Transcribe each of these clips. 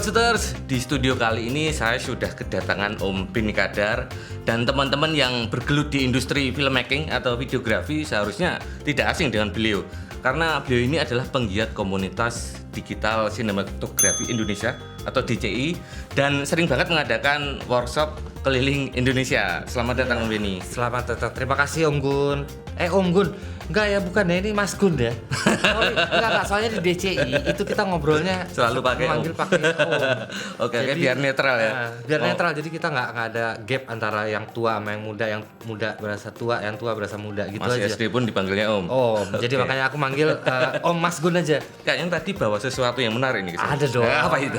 Shooters, di studio kali ini saya sudah kedatangan Om Beni Kadar dan teman-teman yang bergelut di industri filmmaking atau videografi seharusnya tidak asing dengan beliau karena beliau ini adalah penggiat komunitas digital sinematografi Indonesia atau DCI dan sering banget mengadakan workshop keliling Indonesia. Selamat datang Om Beni. Selamat datang. Terima kasih Om Gun. Om Gun. Enggak ya, bukan ya, ini Mas Gun ya. Enggak, soalnya di DCI itu kita ngobrolnya selalu pakai manggil pakai Om. Oke, biar netral ya. Biar netral, jadi kita nggak ada gap antara yang tua sama yang muda berasa tua, yang tua berasa muda gitu Masih aja. SD pun dipanggilnya Om. Jadi makanya aku manggil Om Mas Gun aja. Kayaknya tadi bawa sesuatu yang menarik nih. Ada dong. Apa itu?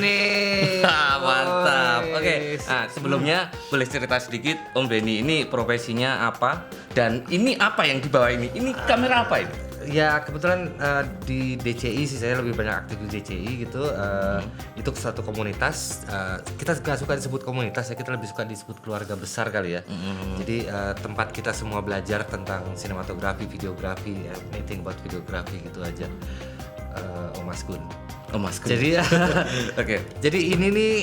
Nih. Mantap. Oke. Nah, sebelumnya boleh cerita sedikit Om Beni ini profesinya apa dan ini apa yang dibawa ini? Ini kamera apa ini? Ya kebetulan di DCI sih saya lebih banyak aktif di DCI gitu. Itu suatu komunitas. Kita nggak suka disebut komunitas ya, kita lebih suka disebut keluarga besar kali ya. Jadi tempat kita semua belajar tentang sinematografi, videografi, anything about videografi gitu aja. Om Mas Gun. Jadi Oke. Jadi ini nih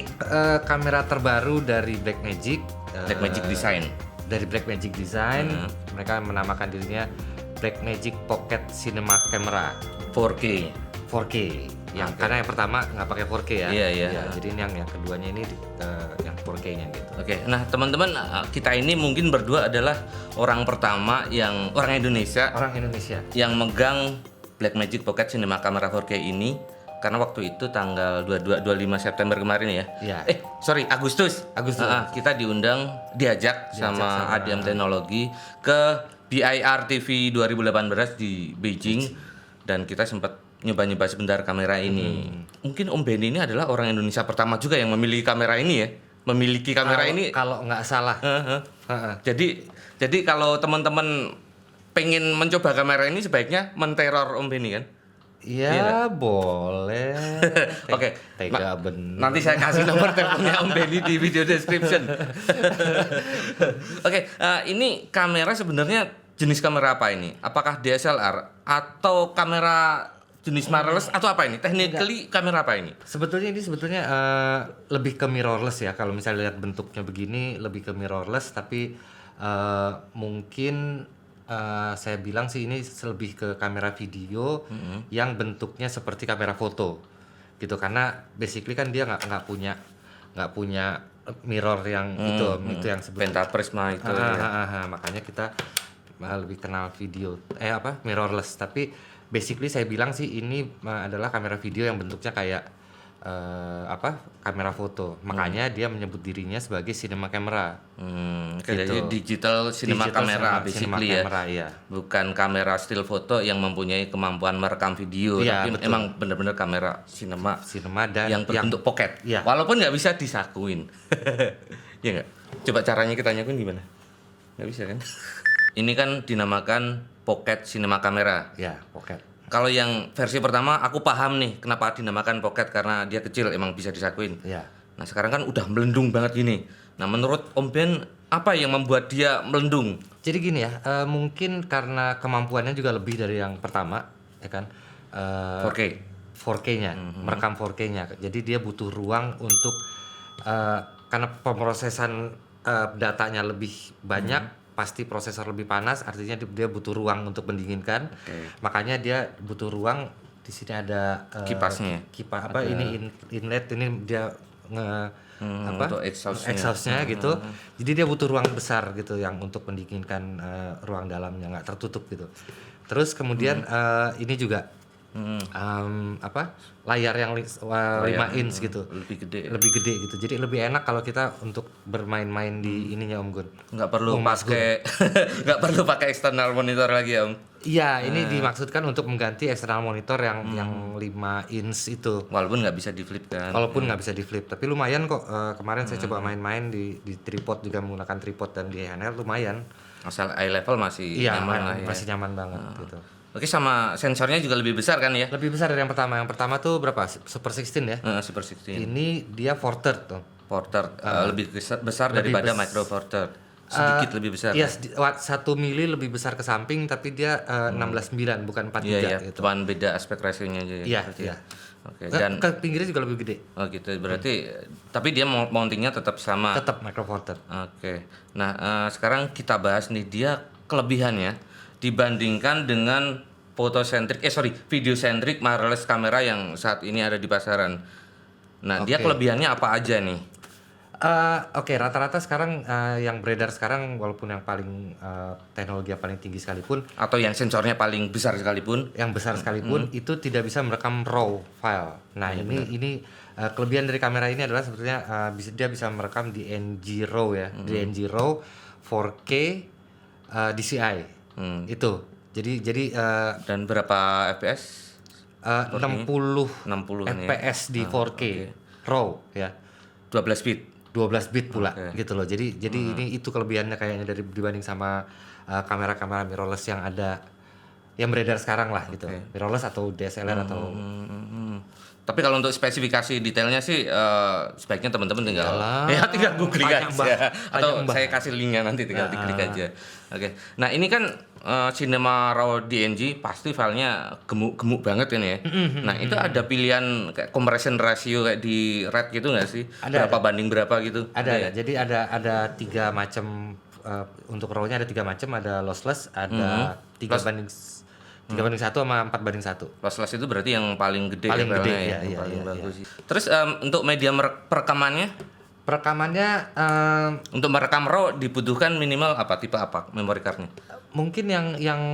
kamera terbaru dari Blackmagic. Blackmagic Design. Dari Blackmagic Design, mereka menamakan dirinya Blackmagic Pocket Cinema Camera 4K. 4K. Karena yang pertama nggak pakai 4K ya. Iya. Jadi ini yang keduanya ini yang 4K-nya gitu. Oke. Nah, teman-teman, kita ini mungkin berdua adalah orang pertama orang Indonesia yang megang Blackmagic Pocket Cinema Camera 4K ini. Karena waktu itu tanggal 25 September kemarin ya. Agustus. Kita diajak sama ADM Teknologi ke BIR TV 2018 di Beijing dan kita sempat nyoba-nyoba sebentar kamera ini. Mungkin Om Beni ini adalah orang Indonesia pertama juga yang memiliki kamera ini ya. Memiliki kamera ini kalau nggak salah. Jadi kalau teman-teman pengen mencoba kamera ini sebaiknya menteror Om Beni kan? Iya, boleh. Oke. Tega bener. Nanti saya kasih nomor teleponnya Om Beni di video description. Oke, ini kamera sebenarnya jenis kamera apa ini? Apakah DSLR atau kamera jenis mirrorless atau apa ini? Technically kamera apa ini? Sebetulnya lebih ke mirrorless ya. Kalau misalnya lihat bentuknya begini lebih ke mirrorless, tapi mungkin saya bilang sih ini lebih ke kamera video yang bentuknya seperti kamera foto gitu, karena basically kan dia nggak punya mirror yang itu yang sebetulnya pentaprisma itu makanya kita lebih kenal video mirrorless, tapi basically saya bilang sih ini adalah kamera video yang bentuknya kayak kamera foto, makanya dia menyebut dirinya sebagai cinema camera. Jadi digital cinema camera basically ya. Bukan kamera still foto yang mempunyai kemampuan merekam video, tapi betul. Emang benar-benar kamera cinema dan yang berbentuk pocket. Ya. Walaupun nggak bisa disakuin. Ya nggak? Coba caranya kita nyakuin gimana? Nggak bisa kan? Ini kan dinamakan pocket cinema camera. Ya, pocket. Kalau yang versi pertama aku paham nih kenapa dinamakan pocket, karena dia kecil emang bisa disakuin. Ya. Nah sekarang kan udah melendung banget gini. Nah menurut Om Ben apa yang membuat dia melendung? Jadi gini ya, mungkin karena kemampuannya juga lebih dari yang pertama, ya kan? 4K-nya, merekam 4K-nya. Jadi dia butuh ruang untuk karena pemrosesan datanya lebih banyak. Pasti prosesor lebih panas, artinya dia butuh ruang untuk mendinginkan. Makanya dia butuh ruang. Di sini ada kipasnya. Ini inlet, ini dia untuk exhaustnya gitu. Jadi dia butuh ruang besar gitu yang untuk mendinginkan ruang dalamnya, nggak tertutup gitu. Terus kemudian ini juga layar yang 5 inch gitu, lebih gede gitu, jadi lebih enak kalau kita untuk bermain-main di ininya Om Gun. Nggak perlu pakai external monitor lagi ya Om. Iya, ini dimaksudkan untuk mengganti eksternal monitor yang 5 inch itu. Walaupun nggak bisa di flip kan. Tapi lumayan kok. Kemarin saya coba main-main di tripod, juga menggunakan tripod dan di handheld lumayan. Asal eye level masih nyaman lah ya. Masih nyaman banget gitu. Oke, sama sensornya juga lebih besar kan ya? Lebih besar dari yang pertama. Yang pertama tuh berapa? Super 16 ya? Super 16. Ini dia 4/3 tuh. Lebih besar daripada Micro Four Third. Sedikit lebih besar. Iya, 1 mili lebih besar ke samping, tapi dia 16:9 bukan 4:3 gitu. Cuman beda aspek rasionya aja. Iya. Oke, dan Ke pinggirnya juga lebih gede. oh gitu. Berarti tapi dia mountingnya tetap sama. Tetap micro four third. Oke. Nah, sekarang kita bahas nih dia kelebihannya dibandingkan dengan video centric mirrorless kamera yang saat ini ada di pasaran. Nah, dia Oke. kelebihannya apa aja nih? Oke, rata-rata sekarang yang beredar sekarang walaupun yang paling teknologi yang paling tinggi sekalipun, Atau yang sensornya paling besar sekalipun? yang besar sekalipun itu tidak bisa merekam raw file. Nah, ini kelebihan dari kamera ini adalah sebetulnya dia bisa merekam DNG RAW ya. DNG RAW 4K DCI. Itu. Jadi Dan berapa FPS? 60 60 nih. fps di 4K RAW ya. 12 bit. 12 bit pula gitu loh. Jadi ini itu kelebihannya kayaknya dibanding sama kamera-kamera mirrorless yang ada yang beredar sekarang lah gitu. Mirrorless atau DSLR atau Tapi kalau untuk spesifikasi detailnya sih sebaiknya teman-teman tinggal Iyalah. tinggal googling Banyak aja atau banget. saya kasih linknya nanti tinggal diklik aja. Oke. Nah, ini kan Cinema Raw DNG pasti filenya gemuk-gemuk banget ini ya. Nah, itu ada pilihan kayak compression ratio kayak di Red gitu nggak sih? Ada, Berapa banding berapa gitu? ada. Jadi ada 3 macam untuk RAW-nya ada 3 macam, ada lossless, ada 3 banding 1 sama 4 banding 1. Lossless itu berarti yang paling gede Paling ya, gede, filenya iya, yang iya, paling iya, bagus sih. Terus untuk media perekamannya, Perekamannya untuk merekam RAW dibutuhkan minimal apa? Tipe apa memory cardnya? mungkin yang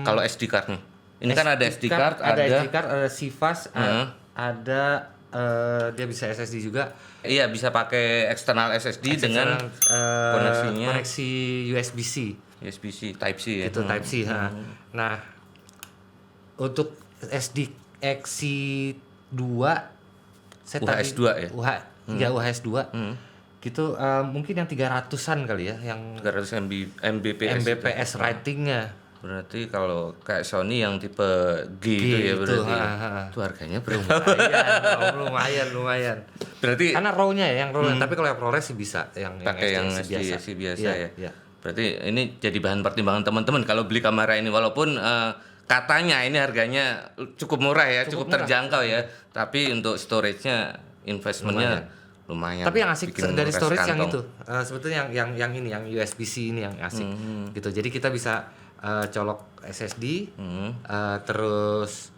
Kalau SD cardnya, ini kan ada SD card, ada SD card, ada CFast, ada dia bisa SSD juga. Iya, bisa pakai eksternal SSD dengan koneksinya koneksi USB-C. USB-C Type C ya. Itu Type C. Nah, untuk SD XC2 saya UHS-2 ya? Ya UHS-2. Gitu mungkin yang 300-an kali ya yang 300 Mbps. Mbps ratingnya. Berarti kalau kayak Sony yang tipe G itu ya Gitu, berarti. Itu harganya berapa? lumayan. Berarti Karena RAW-nya ya, yang RAW, tapi kalau yang ProRes sih bisa yang pakai yang SD biasa ya. Iya. Berarti ini jadi bahan pertimbangan teman-teman kalau beli kamera ini walaupun katanya ini harganya cukup murah ya, cukup terjangkau ya. Tapi untuk storage-nya investmentnya lumayan. Tapi yang asik bikin dari nguras storage yang kantong. itu sebetulnya yang ini yang USB-C ini yang asik gitu. Jadi kita bisa colok SSD terus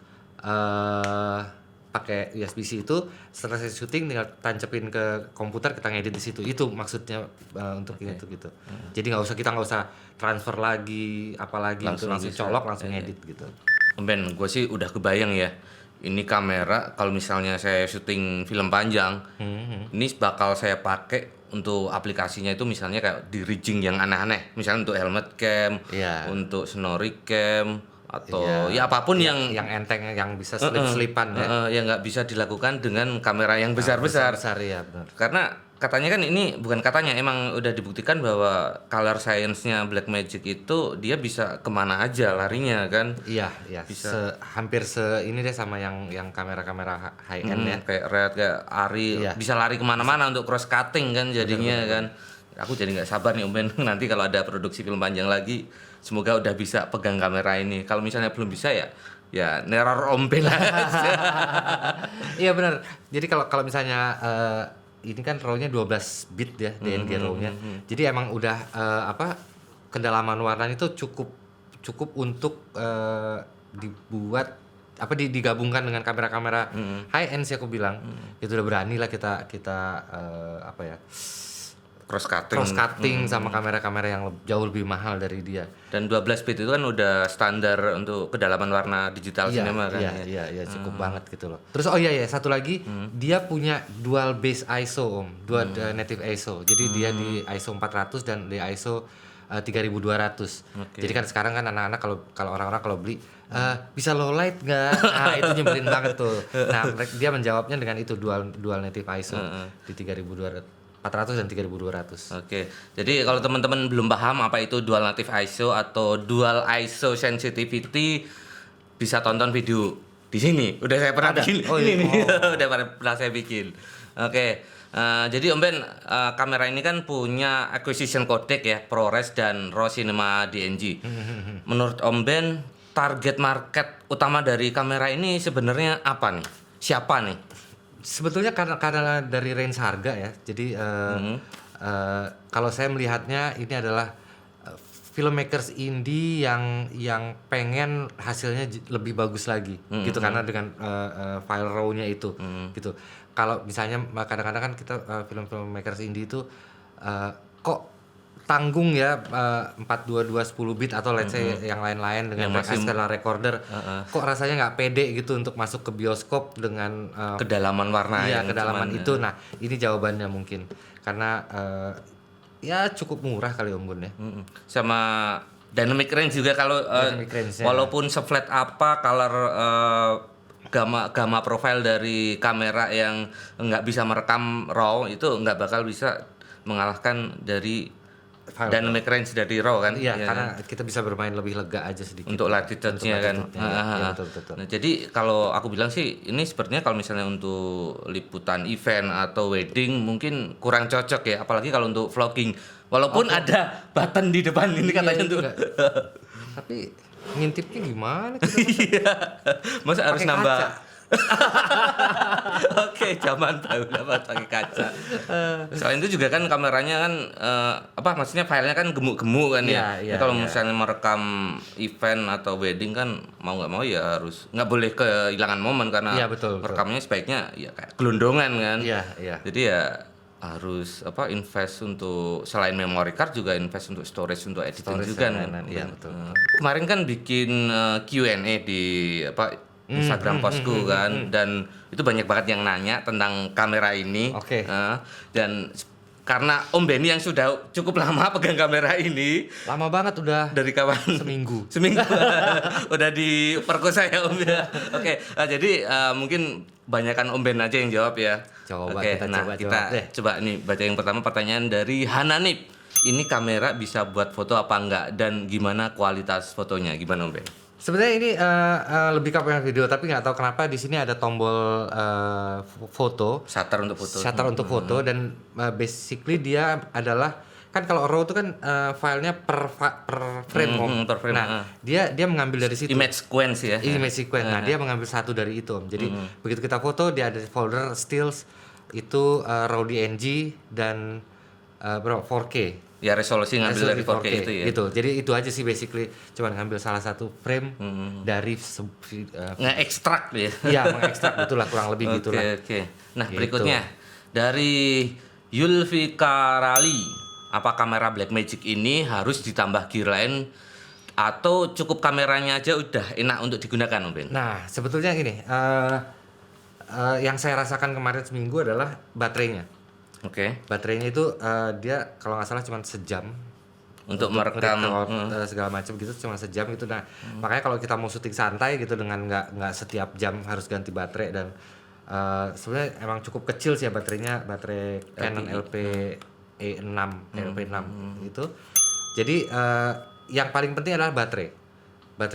pakai USB-C itu setelah saya syuting tinggal tancepin ke komputer, kita ngedit di situ. Itu maksudnya untuk itu gitu. Jadi kita nggak usah transfer lagi apalagi gitu, langsung bisa. colok langsung ngedit gitu. Ben, gue sih udah kebayang ya. Ini kamera kalau misalnya saya syuting film panjang, ini bakal saya pakai untuk aplikasinya itu misalnya kayak di rigging yang aneh-aneh, misalnya untuk helmet cam, untuk snorri cam, atau ya apapun yang enteng yang bisa selip-selipan yang nggak bisa dilakukan dengan kamera yang besar-besar. Besar ya benar. Karena katanya kan ini bukan katanya, emang udah dibuktikan bahwa color science-nya Blackmagic itu dia bisa kemana aja larinya kan. Iya, bisa hampir ini deh sama yang kamera-kamera high end ya. Kayak Red, kayak Ari, bisa lari kemana-mana untuk cross cutting kan jadinya kan. Aku jadi nggak sabar nih Om Ben nanti kalau ada produksi film panjang lagi, semoga udah bisa pegang kamera ini. Kalau misalnya belum bisa ya neror Om Ben aja. Iya benar. Jadi kalau misalnya ini kan RAW-nya 12 bit ya, DNG RAW-nya. Jadi emang udah kedalaman warnanya itu cukup untuk dibuat digabungkan dengan kamera-kamera high end sih aku bilang. Itu udah berani lah kita cross cutting sama kamera-kamera yang jauh lebih mahal dari dia. Dan 12 bit itu kan udah standar untuk kedalaman warna digital cinema kan. Iya, cukup banget gitu loh. Terus satu lagi dia punya dual base ISO dual native ISO. Jadi dia di ISO 400 dan di ISO 3200. Jadi kan sekarang kan anak-anak kalau orang-orang kalau beli bisa low light nggak? Nah itu nyebelin banget tuh. Nah dia menjawabnya dengan itu dual native ISO di 400 dan 3200. Oke. Jadi kalau teman-teman belum paham apa itu dual native ISO atau dual ISO sensitivity, bisa tonton video di sini. Udah saya pernah bikin. Udah pernah saya bikin. Oke. Jadi Om Ben, kamera ini kan punya acquisition codec ya, ProRes dan RAW Cinema DNG. Menurut Om Ben, target market utama dari kamera ini sebenarnya apa nih? Siapa nih? Sebetulnya karena dari range harga ya. Jadi kalau saya melihatnya ini adalah filmmakers indie yang pengen hasilnya lebih bagus lagi gitu, karena dengan file raw-nya itu gitu. Kalau misalnya kadang-kadang kan kita film-filmmakers indie itu kok tanggung ya 422 10 bit atau let's say yang lain-lain dengan XLR recorder, kok rasanya nggak pede gitu untuk masuk ke bioskop dengan Kedalaman warna iya, yang kedalaman cuman, itu. Nah, ini jawabannya mungkin karena ya cukup murah kali Om Gun ya. sama dynamic range juga kalau Dynamic range-nya. walaupun se-flat apa color gamma profile dari kamera yang nggak bisa merekam RAW itu nggak bakal bisa mengalahkan dari dynamic range dari RAW kan. Iya, Ya karena kan? kita bisa bermain lebih lega aja sedikit. Untuk latitude-nya kan. Iya, betul. Nah, jadi kalau aku bilang sih ini sepertinya kalau misalnya untuk liputan event atau wedding mungkin kurang cocok ya, apalagi kalau untuk vlogging. Walaupun ada button di depan ini katanya untuk Tapi ngintipnya gimana? iya. Masa harus Pakai nambah kaca. Oke, zaman baru dapat pakai kaca. Selain itu juga kan kameranya kan maksudnya filenya kan gemuk-gemuk kan ya. Iya, Jadi kalau iya. misalnya merekam event atau wedding kan mau nggak mau ya harus nggak boleh kehilangan momen karena Iya, betul. merekamnya sebaiknya ya kayak gelondongan kan. Iya. Jadi ya harus invest untuk selain memory card juga invest untuk storage untuk editing Storage juga dan kan. lain-lain, iya, betul. Kemarin kan bikin Q&A di Instagram postku kan, dan itu banyak banget yang nanya tentang kamera ini. Oke. Dan karena Om Benny yang sudah cukup lama pegang kamera ini Lama banget udah dari kawan seminggu. udah diperkosa ya Om ya. Oke, jadi mungkin banyakan Om Ben aja yang jawab ya. Coba Oke, kita nah coba kita jawab deh. coba nih baca yang pertama, pertanyaan dari Hananip. Ini kamera bisa buat foto apa enggak dan gimana kualitas fotonya? Gimana Om Ben? Sebenarnya ini lebih ke kamera video, tapi nggak tahu kenapa di sini ada tombol foto, Shutter untuk foto. shutter untuk foto, dan basically dia adalah kan kalau RAW itu kan filenya per frame Om. per frame, Nah, dia mengambil dari situ. Image sequence ya. Image sequence. Nah, dia mengambil satu dari itu Om. Jadi begitu kita foto dia ada folder stills itu RAW DNG dan 4K. Ya resolusi ngambil dari 4K itu ya. Gitu. Jadi itu aja sih basically, cuman ngambil salah satu frame dari Nge-extract ya. iya, mengekstrak gitulah, kurang lebih gitulah. Oke. Nah, Gitu. berikutnya dari Yulfikarali, apa kamera Blackmagic ini harus ditambah gear lain atau cukup kameranya aja udah enak untuk digunakan Om Ben? Nah, sebetulnya gini, yang saya rasakan kemarin seminggu adalah baterainya. Oke. Baterainya itu dia kalau nggak salah cuma sejam Untuk merekam segala macam gitu, cuma sejam gitu. Nah, makanya kalau kita mau syuting santai gitu dengan nggak setiap jam harus ganti baterai, dan sebenarnya emang cukup kecil sih ya baterainya, baterai Canon LP6 itu. Jadi yang paling penting adalah baterai.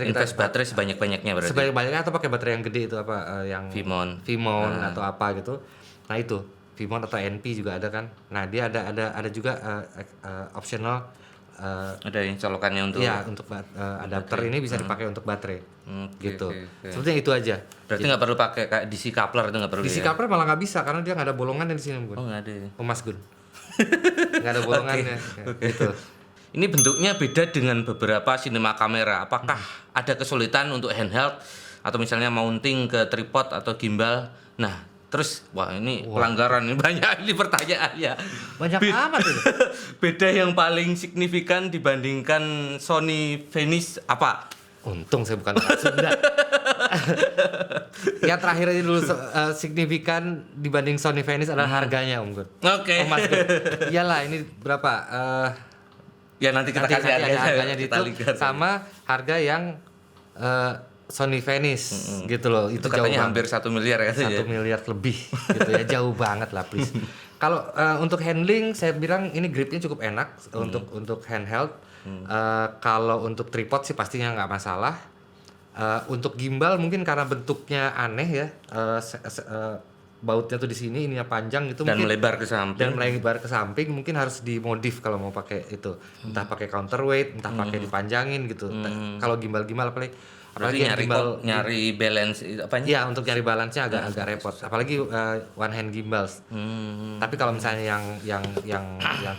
invest baterai sebanyak-banyaknya berarti. Sebanyak-banyaknya, atau pakai baterai yang gede itu yang Vimon. atau apa gitu. Nah, itu Vimon atau NP juga ada kan. Nah, dia ada juga optional Ada yang colokannya untuk iya, untuk adapter ini bisa dipakai untuk baterai. Gitu. oke. Sebetulnya itu aja. Berarti nggak perlu pakai kayak DC coupler, itu nggak perlu DC ya? coupler malah nggak bisa karena dia nggak ada bolongan di sini, Gun. Oh, nggak ada. Oh, Mas Gun. Nggak ada bolongannya. Gitu. Ini bentuknya beda dengan beberapa sinema kamera. Apakah ada kesulitan untuk handheld atau misalnya mounting ke tripod atau gimbal? Nah, terus ini pelanggaran ini banyak ini pertanyaannya. Banyak amat ini. Beda yang paling signifikan dibandingkan Sony Venice apa? Untung saya bukan orang Sunda. Yang terakhir ini dulu signifikan dibanding Sony Venice adalah harganya, Om Gun. Oke. Oh, Mas Gun. Iyalah, ini berapa? Ya nanti kita kasih ada harganya di kita itu lihat. sama harga yang Sony Venice gitu loh. Itu jauh katanya banget. hampir 1 miliar ya. 1 miliar lebih gitu ya, jauh banget lah please. Kalau untuk handling saya bilang ini gripnya cukup enak untuk handheld. Kalau untuk tripod sih pastinya nggak masalah. Untuk gimbal mungkin karena bentuknya aneh ya, bautnya tuh di sini, ininya panjang gitu, Dan mungkin melebar ke samping. dan melebar ke samping, mungkin harus dimodif kalau mau pakai itu, entah pakai counterweight, entah pakai dipanjangin gitu. Kalau gimbal apalagi Berarti yang nyari balance itu apanya? Iya, untuk nyari balance-nya agak repot. Apalagi one hand gimbals. Tapi kalau misalnya yang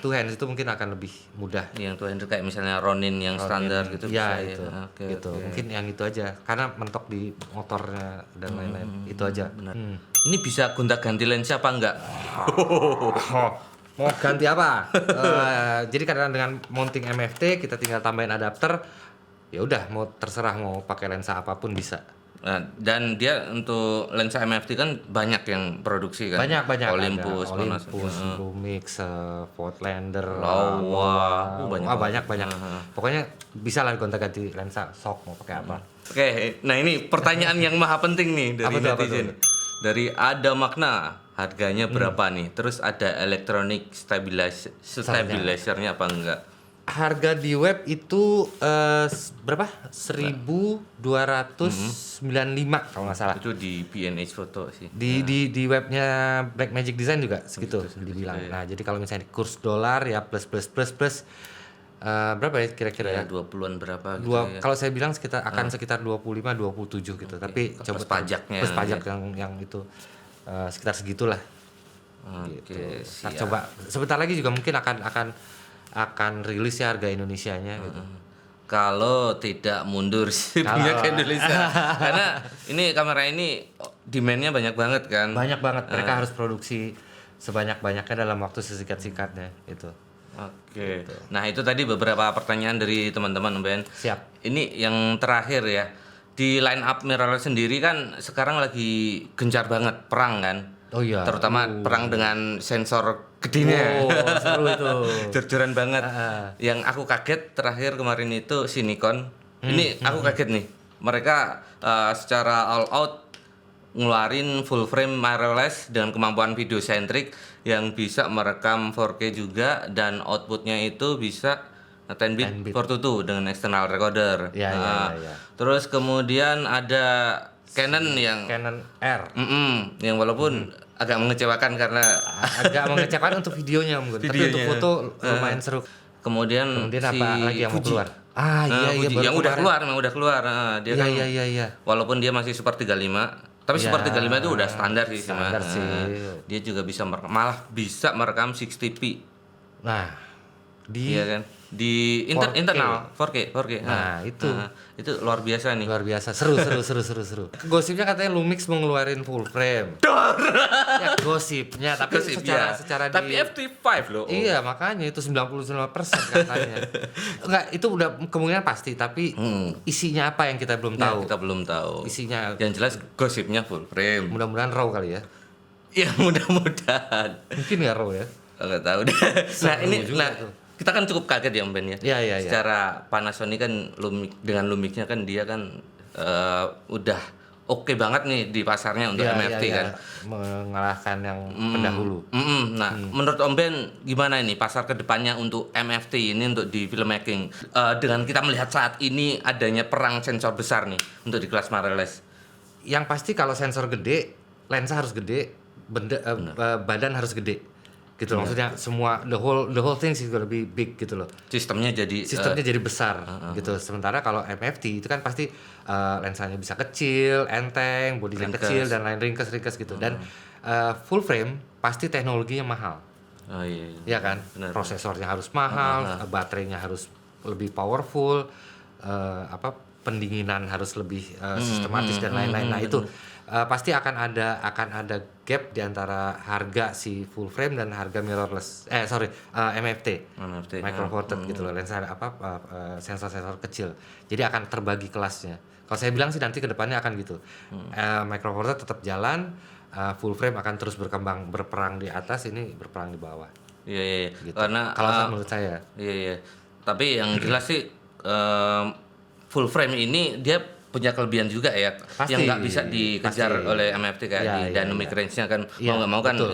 two hands itu mungkin akan lebih mudah. Yang tuh handle kayak misalnya Ronin yang standar gitu Iya, bisa itu. ya. Oke, Gitu. oke. Mungkin yang itu aja. Karena mentok di motornya dan lain-lain. Itu aja. Benar. Ini bisa gonta-ganti lensa apa enggak? Mau ganti apa? Jadi kadang dengan mounting MFT kita tinggal tambahin adapter. Ya udah, mau terserah mau pakai lensa apapun bisa. Nah, dan dia untuk lensa MFT kan banyak yang produksi kan. Banyak Olympus, ada. Olympus, Lumix, Voigtlander, Laowa. banyak. Pokoknya bisa lah gonta-ganti lensa sok mau pakai apa. Oke, nah ini pertanyaan yang maha penting nih dari Apa netizen. Dari Ada Makna, harganya berapa nih? Terus ada electronic stabilizer-nya apa enggak? Harga di web itu berapa? 1.295 kalau nggak salah. Itu di B&H Photo sih. Di webnya Blackmagic Design juga segitu dibilang. Nah, jadi kalau misalnya kurs dolar ya plus berapa ya kira-kira ya? Ya 20-an berapa gitu ya. Kalau saya bilang sekitar 25 27 gitu. Tapi Plus coba pajaknya. plus pajak yang itu sekitar segitulah. Oke, Nah, siap. coba sebentar lagi juga mungkin akan rilis ya harga Indonesianya gitu. Kalau tidak mundur shippingnya ke Indonesia. Karena ini kamera ini demand-nya banyak banget kan. Banyak banget, mereka harus produksi sebanyak-banyaknya dalam waktu sesingkat-singkatnya itu. Oke. Nah, itu tadi beberapa pertanyaan dari teman-teman Ben. Siap. Ini yang terakhir ya. Di line up mirrorless sendiri kan sekarang lagi gencar banget perang kan. Oh iya. Terutama perang dengan sensor gedenya. Oh, seru itu. Jor-joran banget. Yang aku kaget terakhir kemarin itu si Nikon. Ini aku kaget nih. Mereka secara all out ngeluarin full frame mirrorless dengan kemampuan video centric yang bisa merekam 4K juga dan outputnya itu bisa 10 bit 422 dengan external recorder. Ya. Terus kemudian ada Canon yang Canon R. yang walaupun agak mengecewakan karena Agak mengecewakan untuk videonya mungkin, tapi untuk Videonya. foto lumayan seru. kemudian si apa lagi yang mau Fuji. keluar? Iya Fuji. baru Yang udah kemarin. keluar, memang udah keluar. Dia kan Iya. walaupun dia masih Super 35, tapi Ya, Super 35 itu udah standar sih standar sih. Dia juga bisa malah bisa merekam 60p. Nah, di Iya kan? Di 4K. internal 4K. Nah, itu. Itu luar biasa nih. luar biasa seru. Gosipnya katanya Lumix mau ngeluarin full frame. Ya gosipnya, tapi Gosipnya. secara Tapi di FT5 loh. Iya, makanya itu 99% katanya. Enggak, itu udah kemungkinan pasti, tapi isinya apa yang kita belum Nah, tahu. kita belum tahu. Isinya Yang jelas gosipnya full frame. mudah-mudahan raw kali ya. Ya mudah-mudahan. Mungkin nggak raw ya. Nggak tahu deh. Nah ini, juga tuh. kita kan cukup kaget ya Om Ben ya. Iya. Secara Panasonic kan dengan Lumix-nya kan dia kan udah oke banget nih di pasarnya untuk MFT kan. Mengalahkan yang pendahulu. Nah, menurut Om Ben gimana ini pasar kedepannya untuk MFT ini untuk di filmmaking dengan kita melihat saat ini adanya perang sensor besar nih untuk di kelas mirrorless. Yang pasti kalau sensor gede, lensa harus gede, badan harus gede. Gitu loh. Maksudnya semua the whole thing is gonna be big gitu loh. Sistemnya jadi besar gitu. Sementara kalau MFT itu kan pasti lensanya bisa kecil, enteng, bodinya Ringkes. kecil dan lain ringkes gitu. Dan full frame pasti teknologinya mahal. Oh iya. Ya kan? Benar. Prosesornya harus mahal, baterainya harus lebih powerful, pendinginan harus lebih sistematis dan lain-lain. Nah, itu pasti akan ada gap di antara harga si full frame dan harga mirrorless MFT micro four thirds gitu loh, lensa sensor-sensor kecil, jadi akan terbagi kelasnya. Kalau saya bilang sih nanti kedepannya akan gitu. Micro four thirds tetap jalan, full frame akan terus berperang di atas, ini berperang di bawah Iya. gitu. Karena Kalau menurut saya Iya. Tapi yang jelas sih full frame ini dia punya kelebihan juga ya, Pasti, yang nggak bisa dikejar pasti. oleh MFT kayak Ya, di ya, dynamic ya. range-nya kan Ya, mau nggak mau kan betul.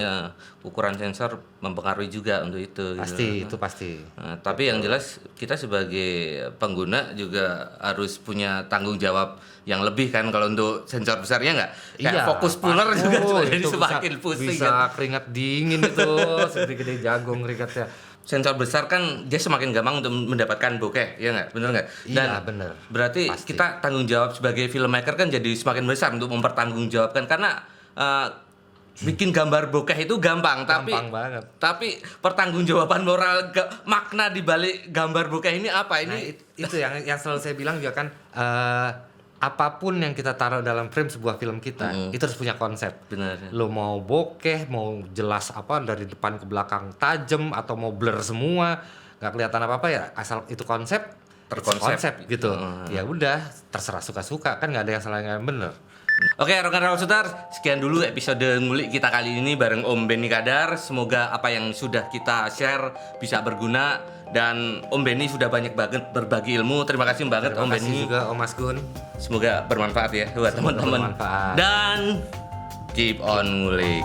ukuran sensor mempengaruhi juga untuk itu. pasti gitu. itu pasti. Nah, tapi yang jelas kita sebagai pengguna juga harus punya tanggung jawab yang lebih kan kalau untuk sensor besarnya nggak kayak fokus puller juga jadi itu semakin pusing bisa kan. keringat dingin itu segede-gede jagung keringatnya. sensor besar kan dia semakin gampang untuk mendapatkan bokeh, ya nggak? Bener nggak? Iya, bener. Berarti Pasti. kita tanggung jawab sebagai filmmaker kan jadi semakin besar untuk mempertanggungjawabkan karena bikin gambar bokeh itu gampang, Gampang banget. tapi pertanggungjawaban moral makna di balik gambar bokeh ini apa? Ini Nah, itu yang selalu saya bilang juga kan apapun yang kita taruh dalam frame sebuah film kita itu harus punya konsep. benar. Lo mau bokeh, mau jelas apa dari depan ke belakang tajam atau mau blur semua, nggak kelihatan apa-apa ya asal itu konsep Terkonsep. gitu. Ya udah, terserah suka-suka kan nggak ada yang salah yang bener. Oke, Rock and Roll Sutar, sekian dulu episode ngulik kita kali ini bareng Om Benny Kadar. Semoga apa yang sudah kita share bisa berguna dan Om Benny sudah banyak banget berbagi ilmu. Terima kasih banget Terima Om kasih Benny. juga Om Mas Gun. Semoga bermanfaat ya buat Semoga teman-teman. bermanfaat. Dan keep on ngulik.